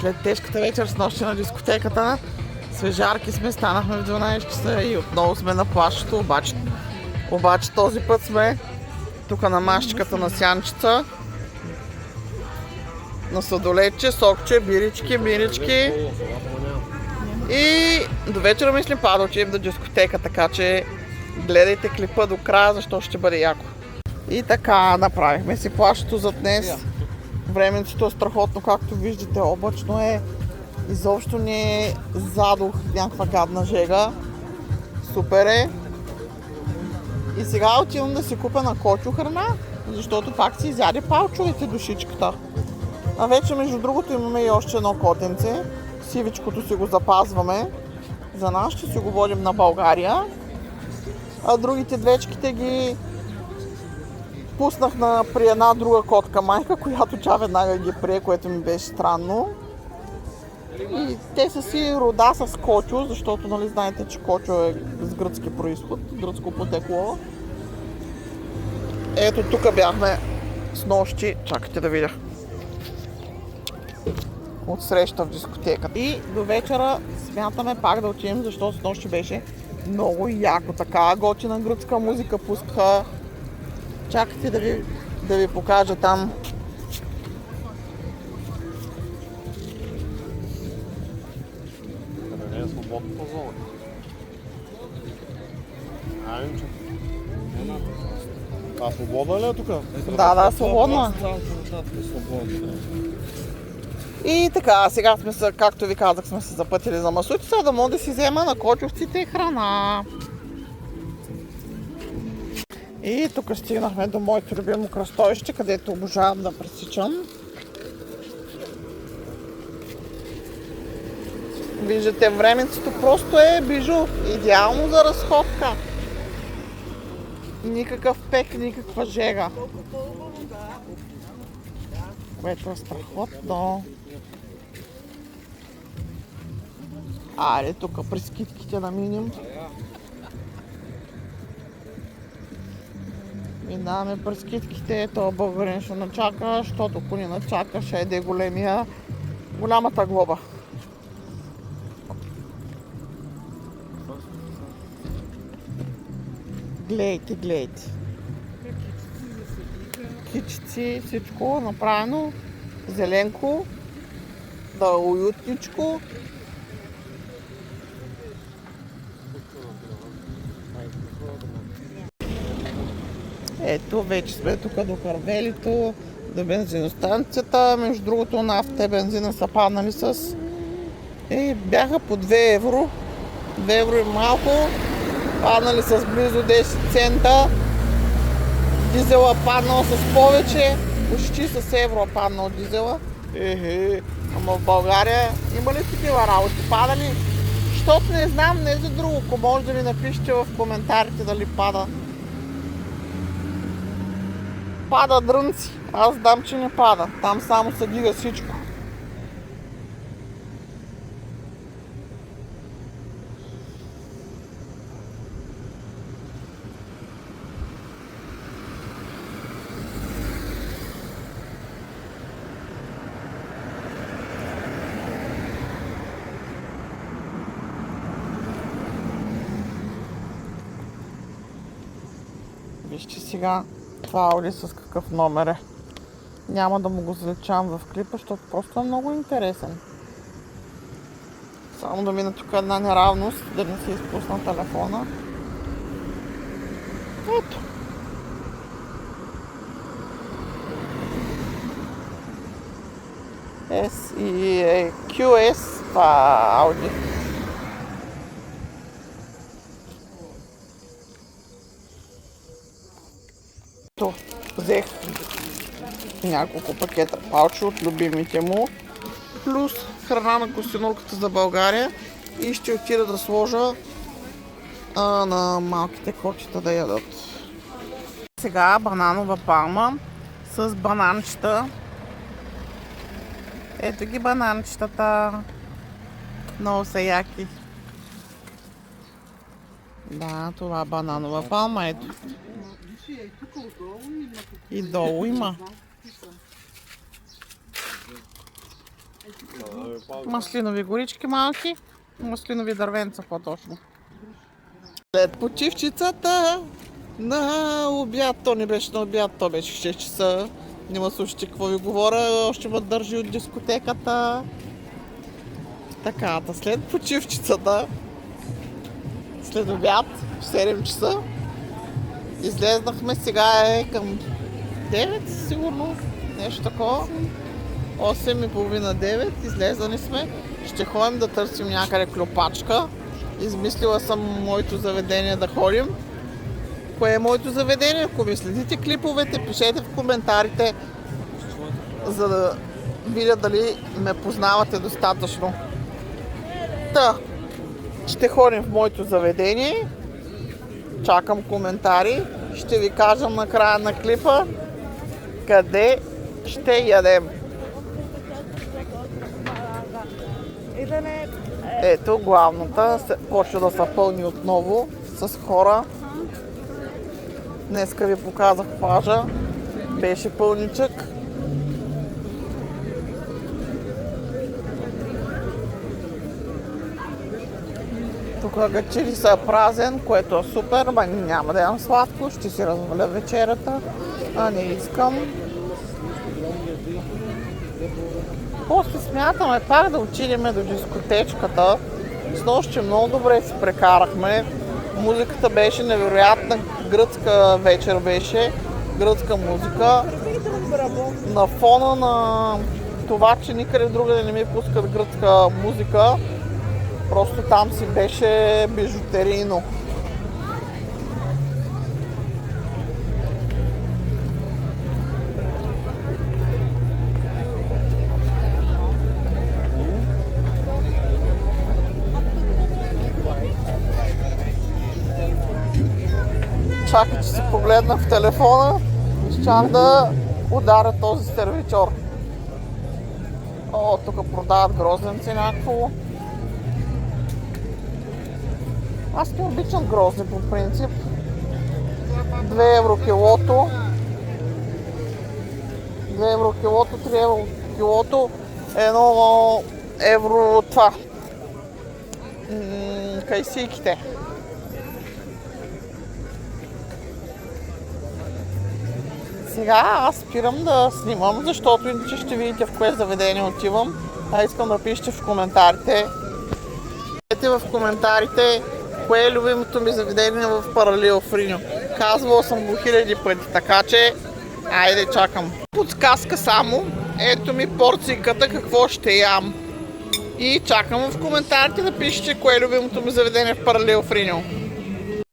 След тежката вечер с нощи на дискотеката, свежарки сме, станахме в 12 часа и отново сме на плащето, обаче този път сме тук на масчиката на Сянчица, на сладоледче, сокче, бирички. И до вечера мислим да отидем до дискотека, така че гледайте клипа до края, защото ще бъде яко. И така, направихме си плащето за днес. Времето е страхотно, както виждате, облачно е. Изобщо не задух някаква гадна жега. Супер е. И сега отивам да си купя на Кочо храна, защото пак си изяде палчовете душичката. А вече между другото имаме и още едно котенце. Сивичкото си го запазваме. За нас ще си го водим на България. А другите двечките ги пуснах при една друга котка майка, която тя веднага ги прие, което ми беше странно. И те са си рода с Кочо, защото нали знаете, че Кочо е с гръцки происход, гръцко потекло. Ето тук бяхме с нощи, чакайте да видя, от среща в дискотеката. И до вечера смятаме пак да отидем, защото с нощи беше много яко. Така готина гръцка музика пускаха. Чакайте да ви покажа там. Не е свободната зона. А свободна ли е тук? Да, свободна. И така, сега сме, както ви казах, сме се запътили за Масутица, да мога да си взема на кочовците храна. И тук стигнахме до моето любимо кръстовище, където обожавам да пресичам. Виждате, временцето просто е бижу, идеално за разходка. Никакъв пек, никаква жега. Което е страхотно. Айде, тук при скитките да минем. Минаваме през скитките, това българин ще начака, защото ако не начака, ще еде голямата глоба. Гледайте. Кичици, всичко направено, зеленко, да е уютничко. Ето, вече сме тук до Карвелито, до бензиностанцията. Между другото, нафта и бензина са паднали бяха по 2 евро. 2 евро и малко. Паднали с близо 10 цента. Дизела паднал с повече. Почти с евро паднал дизела. Ама в България има ли такива работи? Падали? Защото не знам, не за друго. Ако може да ми напишете в коментарите дали пада. Пада дрънци. Аз знам, че не пада. Там само се дига всичко. Вижте сега това Ауди с какъв номер е. Няма да му го заличавам в клипа, защото просто е много интересен. Само да мина тук една неравност, да не се изпусна телефона. Ето. S и QS, това Ауди. Взех няколко пакета палчи от любимите му, плюс храна на костенурката за България и ще отида да сложа на малките кочета да ядат. Сега бананова палма с бананчета. Ето ги бананчетата. Много са яки. Да, това бананова палма, ето. И долу има. Маслинови горички малки, маслинови дървенца по-точно. След почивчицата на обяд, то не беше на обяд, то беше в 6 часа. Нема слушайте какво ви говоря, още ме държи от дискотеката. Така, след почивчицата, след обяд, в 7 часа, излезнахме, сега е към 9 сигурно, нещо такова. 8:30-9, излезани сме. Ще ходим да търсим някъде клюпачка. Измислила съм моето заведение да ходим. Кое е моето заведение? Ако ми следите клиповете, пишете в коментарите, за да видя дали ме познавате достатъчно. Та, ще ходим в моето заведение. Чакам коментари. Ще ви кажа на края на клипа къде ще ядем. Ето главната почва да се пълни отново с хора. Днеска ви показах плажа. Беше пълничък. Тук гачили са празен, което е супер, ма няма да ям сладко, ще си разваля вечерята, а не искам. После смятаме пак да отидем до дискотечката. Снощи много добре си прекарахме. Музиката беше невероятна, гръцка вечер беше, гръцка музика. На фона на това, че никъде другаде не ми пускат гръцка музика, просто там си беше бижутерийно. Чакай, че си погледна в телефона и щях да ударя този сервичор. О, тук продават грозденци някакво. Аз не обичам грозни по принцип. 2 евро килото. 2 евро килото, 3 евро килото. 1 евро това. Кайсийките. Сега аз спирам да снимам, защото иначе ще видите в кое заведение отивам. А искам да пишете в коментарите. Пишете в коментарите кое е любимото ми заведение в Паралио Фриньо. Казвал съм го хиляди пъти, така че айде чакам. Подсказка само, ето ми порцийката какво ще ям. И чакам в коментарите да пишете кое е любимото ми заведение в Паралио Фриньо.